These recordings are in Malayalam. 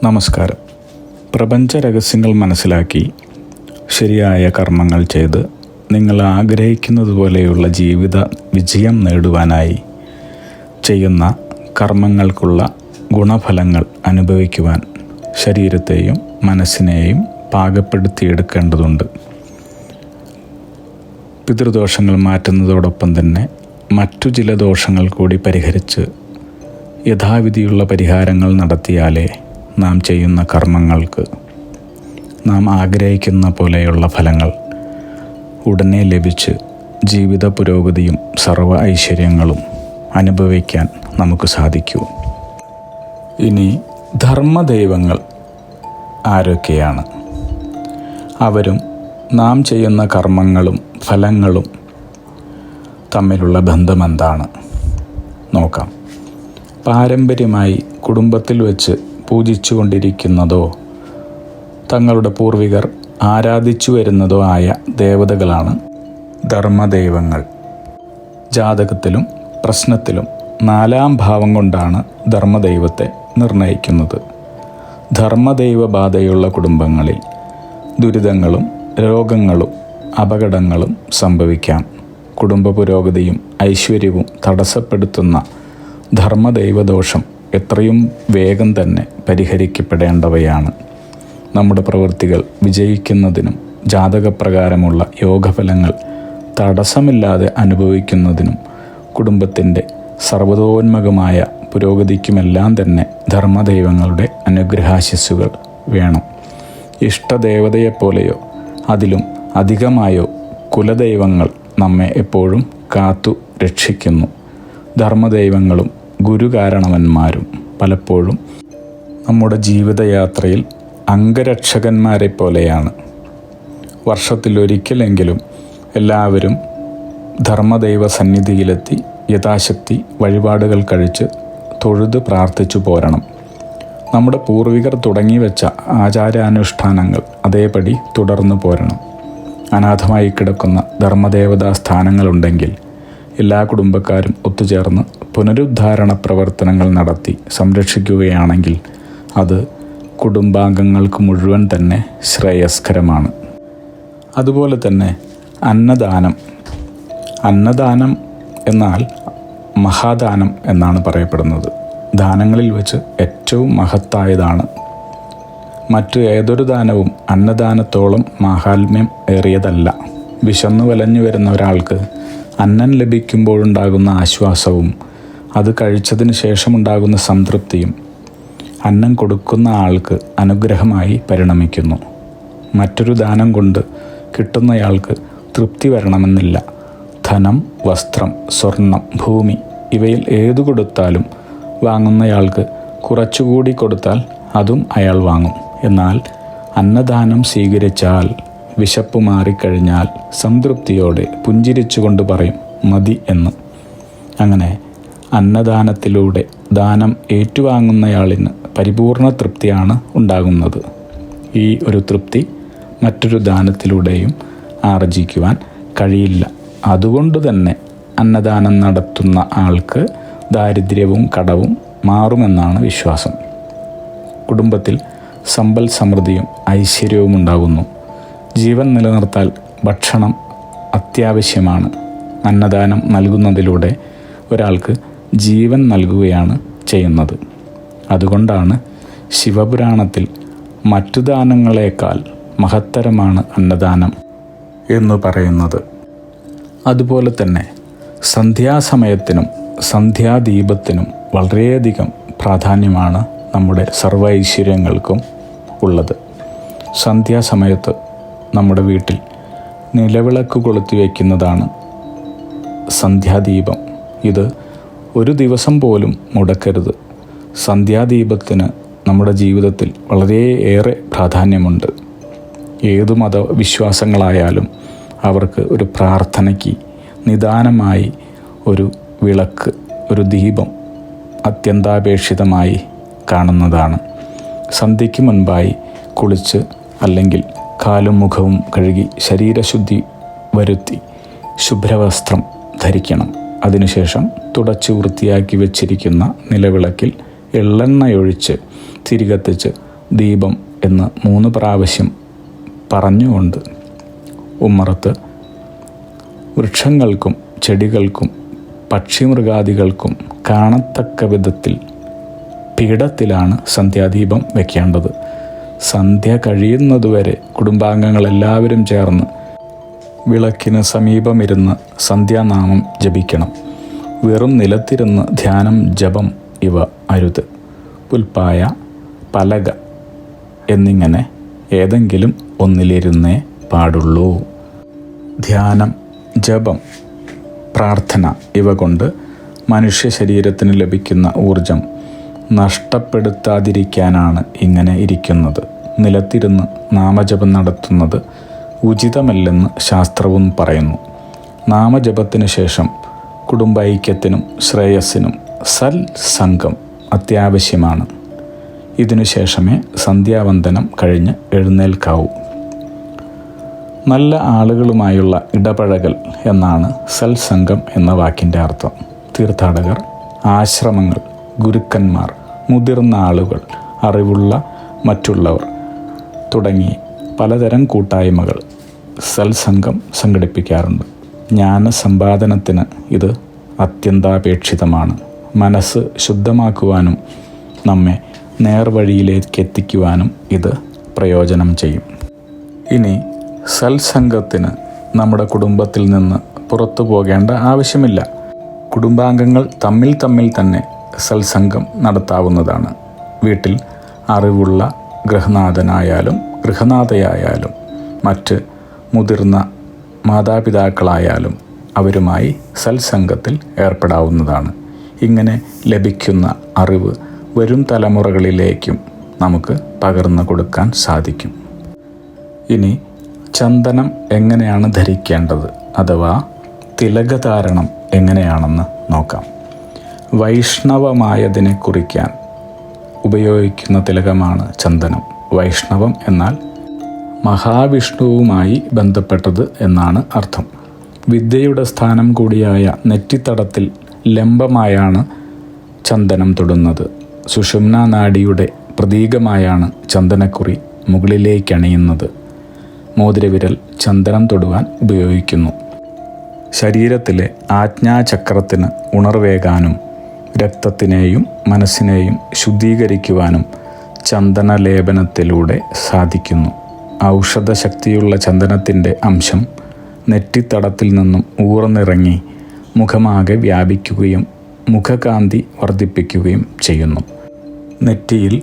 നമസ്കാരം. പ്രപഞ്ച രഹസ്യങ്ങൾ മനസ്സിലാക്കി ശരിയായ കർമ്മങ്ങൾ ചെയ്ത് നിങ്ങൾ ആഗ്രഹിക്കുന്നത് പോലെയുള്ള ജീവിത വിജയം നേടുവാനായി ചെയ്യുന്ന കർമ്മങ്ങൾക്കുള്ള ഗുണഫലങ്ങൾ അനുഭവിക്കുവാൻ ശരീരത്തെയും മനസ്സിനെയും പാകപ്പെടുത്തിയെടുക്കേണ്ടതുണ്ട്. പിതൃദോഷങ്ങൾ മാറ്റുന്നതോടൊപ്പം തന്നെ മറ്റു ചില ദോഷങ്ങൾ കൂടി പരിഹരിച്ച് യഥാവിധിയുള്ള പരിഹാരങ്ങൾ നടത്തിയാലേ നാം ചെയ്യുന്ന കർമ്മങ്ങൾക്ക് നാം ആഗ്രഹിക്കുന്ന പോലെയുള്ള ഫലങ്ങൾ ഉടനെ ലഭിച്ച് ജീവിത പുരോഗതിയും സർവ്വ ഐശ്വര്യങ്ങളും അനുഭവിക്കാൻ നമുക്ക് സാധിക്കൂ. ഇനി ധർമ്മദൈവങ്ങൾ ആരൊക്കെയാണ്? അവരും നാം ചെയ്യുന്ന കർമ്മങ്ങളും ഫലങ്ങളും തമ്മിലുള്ള ബന്ധമെന്താണ് നോക്കാം. പാരമ്പര്യമായി കുടുംബത്തിൽ വെച്ച് പൂജിച്ചുകൊണ്ടിരിക്കുന്നതോ തങ്ങളുടെ പൂർവികർ ആരാധിച്ചു വരുന്നതോ ആയ ദേവതകളാണ് ധർമ്മദൈവങ്ങൾ. ജാതകത്തിലും പ്രശ്നത്തിലും 4-ാം ഭാവം കൊണ്ടാണ് ധർമ്മദൈവത്തെ നിർണയിക്കുന്നത്. ധർമ്മദൈവ ബാധയുള്ള കുടുംബങ്ങളിൽ ദുരിതങ്ങളും രോഗങ്ങളും അപകടങ്ങളും സംഭവിക്കാം. കുടുംബ പുരോഗതിയും ഐശ്വര്യവും തടസ്സപ്പെടുത്തുന്ന ധർമ്മദൈവദോഷം എത്രയും വേഗം തന്നെ പരിഹരിക്കപ്പെടേണ്ടവയാണ്. നമ്മുടെ പ്രവൃത്തികൾ വിജയിക്കുന്നതിനും ജാതകപ്രകാരമുള്ള യോഗഫലങ്ങൾ തടസ്സമില്ലാതെ അനുഭവിക്കുന്നതിനും കുടുംബത്തിൻ്റെ സർവ്വതോന്മുഖമായ പുരോഗതിക്കുമെല്ലാം തന്നെ ധർമ്മദൈവങ്ങളുടെ അനുഗ്രഹാശിസ്സുകൾ വേണം. ഇഷ്ടദേവതയെപ്പോലെയോ അതിലും അധികമായോ കുലദൈവങ്ങൾ നമ്മെ എപ്പോഴും കാത്തു രക്ഷിക്കുന്നു. ധർമ്മദൈവങ്ങളും ഗുരുകാരണവന്മാരും പലപ്പോഴും നമ്മുടെ ജീവിതയാത്രയിൽ അംഗരക്ഷകന്മാരെ പോലെയാണ്. വർഷത്തിലൊരിക്കലെങ്കിലും എല്ലാവരും ധർമ്മദൈവ സന്നിധിയിലെത്തി യഥാശക്തി വഴിപാടുകൾ കഴിച്ച് തൊഴുത് പ്രാർത്ഥിച്ചു പോരണം. നമ്മുടെ പൂർവികർ തുടങ്ങിവെച്ച ആചാരാനുഷ്ഠാനങ്ങൾ അതേപടി തുടർന്നു പോരണം. അനാഥമായി കിടക്കുന്ന ധർമ്മദേവതാ സ്ഥാനങ്ങളുണ്ടെങ്കിൽ എല്ലാ കുടുംബക്കാരും ഒത്തുചേർന്ന് പുനരുദ്ധാരണ പ്രവർത്തനങ്ങൾ നടത്തി സംരക്ഷിക്കുകയാണെങ്കിൽ അത് കുടുംബാംഗങ്ങൾക്ക് മുഴുവൻ തന്നെ ശ്രേയസ്കരമാണ്. അതുപോലെ തന്നെ അന്നദാനം എന്നാൽ മഹാദാനം എന്നാണ് പറയപ്പെടുന്നത്. ദാനങ്ങളിൽ വെച്ച് ഏറ്റവും മഹത്തായതാണ്. മറ്റു ഏതൊരു ദാനവും അന്നദാനത്തോളം മാഹാത്മ്യം ഏറിയതല്ല. വിശന്നു വലഞ്ഞു വരുന്ന ഒരാൾക്ക് അന്നം ലഭിക്കുമ്പോഴുണ്ടാകുന്ന ആശ്വാസവും അത് കഴിച്ചതിന് ശേഷമുണ്ടാകുന്ന സംതൃപ്തിയും അന്നം കൊടുക്കുന്ന ആൾക്ക് അനുഗ്രഹമായി പരിണമിക്കുന്നു. മറ്റൊരു ദാനം കൊണ്ട് കിട്ടുന്നയാൾക്ക് തൃപ്തി വരണമെന്നില്ല. ധനം, വസ്ത്രം, സ്വർണം, ഭൂമി ഇവയിൽ ഏതു കൊടുത്താലും വാങ്ങുന്നയാൾക്ക് കുറച്ചുകൂടി കൊടുത്താൽ അതും അയാൾ വാങ്ങും. എന്നാൽ അന്നദാനം സ്വീകരിച്ചാൽ വിശപ്പ് മാറിക്കഴിഞ്ഞാൽ സംതൃപ്തിയോടെ പുഞ്ചിരിച്ചുകൊണ്ട് പറയും മതി എന്ന്. അങ്ങനെ അന്നദാനത്തിലൂടെ ദാനം ഏറ്റുവാങ്ങുന്നയാളിന് പരിപൂർണ തൃപ്തിയാണ് ഉണ്ടാകുന്നത്. ഈ ഒരു തൃപ്തി മറ്റൊരു ദാനത്തിലൂടെയും ആർജിക്കുവാൻ കഴിയില്ല. അതുകൊണ്ട് തന്നെ അന്നദാനം നടത്തുന്ന ആൾക്ക് ദാരിദ്ര്യവും കടവും മാറുമെന്നാണ് വിശ്വാസം. കുടുംബത്തിൽ സമ്പൽ സമൃദ്ധിയും ഐശ്വര്യവും ഉണ്ടാകുന്നു. ജീവൻ നിലനിർത്താൻ ഭക്ഷണം അത്യാവശ്യമാണ്. അന്നദാനം നൽകുന്നതിലൂടെ ഒരാൾക്ക് ജീവൻ നൽകുകയാണ് ചെയ്യുന്നത്. അതുകൊണ്ടാണ് ശിവപുരാണത്തിൽ മറ്റു ദാനങ്ങളെക്കാൾ മഹത്തരമാണ് അന്നദാനം എന്ന് പറയുന്നത്. അതുപോലെ തന്നെ സന്ധ്യാസമയത്തിനും സന്ധ്യാദീപത്തിനും വളരെയധികം പ്രാധാന്യമാണ് നമ്മുടെ സർവ്വ ഐശ്വര്യങ്ങൾക്കും ഉള്ളത്. സന്ധ്യാസമയത്ത് നമ്മുടെ വീട്ടിൽ നിലവിളക്ക് കൊളുത്തി വയ്ക്കുന്നതാണ് സന്ധ്യാദീപം. ഇത് ഒരു ദിവസം പോലും മുടക്കരുത്. സന്ധ്യാദീപത്തിന് നമ്മുടെ ജീവിതത്തിൽ വളരെയേറെ പ്രാധാന്യമുണ്ട്. ഏതു മതവിശ്വാസങ്ങളായാലും അവർക്ക് ഒരു പ്രാർത്ഥനയ്ക്ക് നിദാനമായി ഒരു വിളക്ക്, ഒരു ദീപം അത്യന്താപേക്ഷിതമായി കാണുന്നതാണ്. സന്ധ്യയ്ക്ക് മുൻപായി കുളിച്ച് അല്ലെങ്കിൽ കാലും മുഖവും കഴുകി ശരീരശുദ്ധി വരുത്തി ശുഭ്രവസ്ത്രം ധരിക്കണം. അതിനുശേഷം തുടച്ച് വൃത്തിയാക്കി വെച്ചിരിക്കുന്ന നിലവിളക്കിൽ എള്ളെണ്ണയൊഴിച്ച് തിരികത്തിച്ച് ദീപം എന്ന് 3 പ്രാവശ്യം പറഞ്ഞുകൊണ്ട് ഉമ്മറത്ത് വൃക്ഷങ്ങൾക്കും ചെടികൾക്കും പക്ഷിമൃഗാദികൾക്കും കാണത്തക്ക വിധത്തിൽ പീഠത്തിലാണ് സന്ധ്യാദീപം വയ്ക്കേണ്ടത്. സന്ധ്യ കഴിയുന്നതുവരെ കുടുംബാംഗങ്ങളെല്ലാവരും ചേർന്ന് വിളക്കിന് സമീപമിരുന്ന് സന്ധ്യാനാമം ജപിക്കണം. വെറും നിലത്തിരുന്ന് ധ്യാനം, ജപം ഇവ അരുത്. പുൽപ്പായ, പലക എന്നിങ്ങനെ ഏതെങ്കിലും ഒന്നിലിരുന്നേ പാടുള്ളൂ. ധ്യാനം, ജപം, പ്രാർത്ഥന ഇവ കൊണ്ട് മനുഷ്യ ശരീരത്തിന് ലഭിക്കുന്ന ഊർജം നഷ്ടപ്പെടുത്താതിരിക്കാനാണ് ഇങ്ങനെ ഇരിക്കുന്നത്. നിലത്തിരുന്ന് നാമജപം നടത്തുന്നത് ഉചിതമല്ലെന്ന് ശാസ്ത്രവും പറയുന്നു. നാമജപത്തിന് ശേഷം കുടുംബൈക്യത്തിനും ശ്രേയസ്സിനും സൽസംഗം അത്യാവശ്യമാണ്. ഇതിനുശേഷമേ സന്ധ്യാവന്ദനം കഴിഞ്ഞ് എഴുന്നേൽക്കാവൂ. നല്ല ആളുകളുമായുള്ള ഇടപഴകൽ എന്നാണ് സൽസംഗം എന്ന വാക്കിൻ്റെ അർത്ഥം. തീർത്ഥാടകർ, ആശ്രമങ്ങൾ, ഗുരുക്കന്മാർ, മുതിർന്ന ആളുകൾ, അറിവുള്ള മറ്റുള്ളവർ തുടങ്ങി പലതരം കൂട്ടായ്മകൾ സൽസംഗം സംഘടിപ്പിക്കാറുണ്ട്. ജ്ഞാനസമ്പാദനത്തിന് ഇത് അത്യന്താപേക്ഷിതമാണ്. മനസ്സ് ശുദ്ധമാക്കുവാനും നമ്മെ നേർവഴിയിലേക്ക് എത്തിക്കുവാനും ഇത് പ്രയോജനം ചെയ്യും. ഇനി സൽസംഗത്തിന് നമ്മുടെ കുടുംബത്തിൽ നിന്ന് പുറത്തു പോകേണ്ട ആവശ്യമില്ല. കുടുംബാംഗങ്ങൾ തമ്മിൽ തന്നെ സൽസംഗം നടത്താവുന്നതാണ്. വീട്ടിൽ അറിവുള്ള ഗൃഹനാഥനായാലും ഗൃഹനാഥയായാലും മറ്റ് മുതിർന്ന മാതാപിതാക്കളായാലും അവരുമായി സൽസംഗത്തിൽ ഏർപ്പെടാവുന്നതാണ്. ഇങ്ങനെ ലഭിക്കുന്ന അറിവ് വരും തലമുറകളിലേക്കും നമുക്ക് പകർന്നു കൊടുക്കാൻ സാധിക്കും. ഇനി ചന്ദനം എങ്ങനെയാണ് ധരിക്കേണ്ടത് അഥവാ തിലകധാരണം എങ്ങനെയാണെന്ന് നോക്കാം. വൈഷ്ണവമായതിനെ കുറിക്കാൻ ഉപയോഗിക്കുന്ന തിലകമാണ് ചന്ദനം. വൈഷ്ണവം എന്നാൽ മഹാവിഷ്ണുവുമായി ബന്ധപ്പെട്ടത് എന്നാണ് അർത്ഥം. വിദ്യയുടെ സ്ഥാനം കൂടിയായ നെറ്റിത്തടത്തിൽ ലംബമായാണ് ചന്ദനം തൊടുന്നത്. സുഷുമ്നാ നാഡിയുടെ പ്രതീകമായാണ് ചന്ദനക്കുറി മുകളിലേക്കണിയുന്നത്. മോതിരവിരൽ ചന്ദനം തൊടുവാൻ ഉപയോഗിക്കുന്നു. ശരീരത്തിലെ ആജ്ഞാചക്രത്തിന് ഉണർവേകാനും രക്തത്തിനെയും മനസ്സിനെയും ശുദ്ധീകരിക്കുവാനും ചന്ദനലേപനത്തിലൂടെ സാധിക്കുന്നു. ഔഷധശക്തിയുള്ള ചന്ദനത്തിൻ്റെ അംശം നെറ്റിത്തടത്തിൽ നിന്നും ഊർന്നിറങ്ങി മുഖമാകെ വ്യാപിക്കുകയും മുഖകാന്തി വർദ്ധിപ്പിക്കുകയും ചെയ്യുന്നു. നെറ്റിയിൽ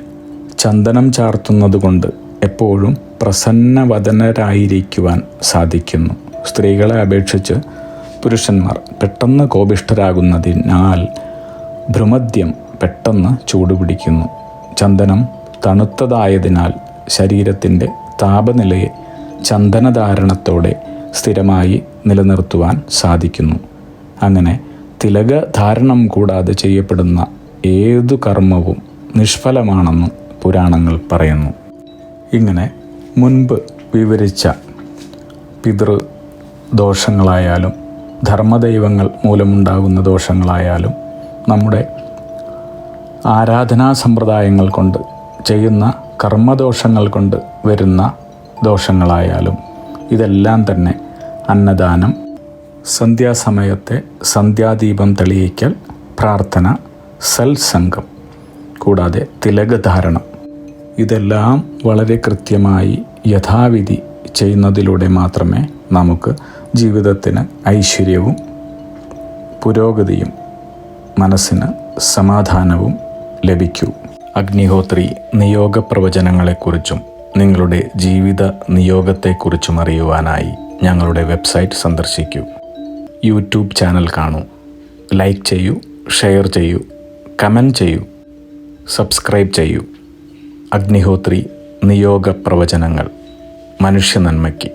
ചന്ദനം ചാർത്തുന്നതുകൊണ്ട് എപ്പോഴും പ്രസന്നവദനരായിരിക്കുവാൻ സാധിക്കുന്നു. സ്ത്രീകളെ അപേക്ഷിച്ച് പുരുഷന്മാർ പെട്ടെന്ന് കോപിഷ്ഠരാകുന്നതിനാൽ ഭ്രുമദ്യം പെട്ടെന്ന് ചൂടുപിടിക്കുന്നു. ചന്ദനം തണുത്തതായതിനാൽ ശരീരത്തിൻ്റെ താപനിലയെ ചന്ദനധാരണത്തോടെ സ്ഥിരമായി നിലനിർത്തുവാൻ സാധിക്കുന്നു. അങ്ങനെ തിലകധാരണം കൂടാതെ ചെയ്യപ്പെടുന്ന ഏതു കർമ്മവും നിഷ്ഫലമാണെന്ന് പുരാണങ്ങൾ പറയുന്നു. ഇങ്ങനെ മുൻപ് വിവരിച്ച പിതൃദോഷങ്ങളായാലും ധർമ്മദൈവങ്ങൾ മൂലമുണ്ടാകുന്ന ദോഷങ്ങളായാലും നമ്മുടെ ആരാധനാ സമ്പ്രദായങ്ങൾ കൊണ്ട് ചെയ്യുന്ന കർമ്മദോഷങ്ങൾ കൊണ്ട് വരുന്ന ദോഷങ്ങളായാലും ഇതെല്ലാം തന്നെ അന്നദാനം, സന്ധ്യാസമയത്തെ സന്ധ്യാദീപം തെളിയിക്കൽ, പ്രാർത്ഥന, സൽസംഗം കൂടാതെ തിലകധാരണം ഇതെല്ലാം വളരെ കൃത്യമായി യഥാവിധി ചെയ്യുന്നതിലൂടെ മാത്രമേ നമുക്ക് ജീവിതത്തിന് ഐശ്വര്യവും പുരോഗതിയും മനസ്സിന് സമാധാനവും ലഭിക്കൂ. അഗ്നിഹോത്രി നിയോഗ പ്രവചനങ്ങളെക്കുറിച്ചും നിങ്ങളുടെ ജീവിത നിയോഗത്തെക്കുറിച്ചും അറിയുവാനായി ഞങ്ങളുടെ വെബ്സൈറ്റ് സന്ദർശിക്കൂ. യൂട്യൂബ് ചാനൽ കാണൂ. ലൈക്ക് ചെയ്യൂ, ഷെയർ ചെയ്യൂ, കമൻറ്റ് ചെയ്യൂ, സബ്സ്ക്രൈബ് ചെയ്യൂ. അഗ്നിഹോത്രി നിയോഗ പ്രവചനങ്ങൾ മനുഷ്യ നന്മയ്ക്ക്.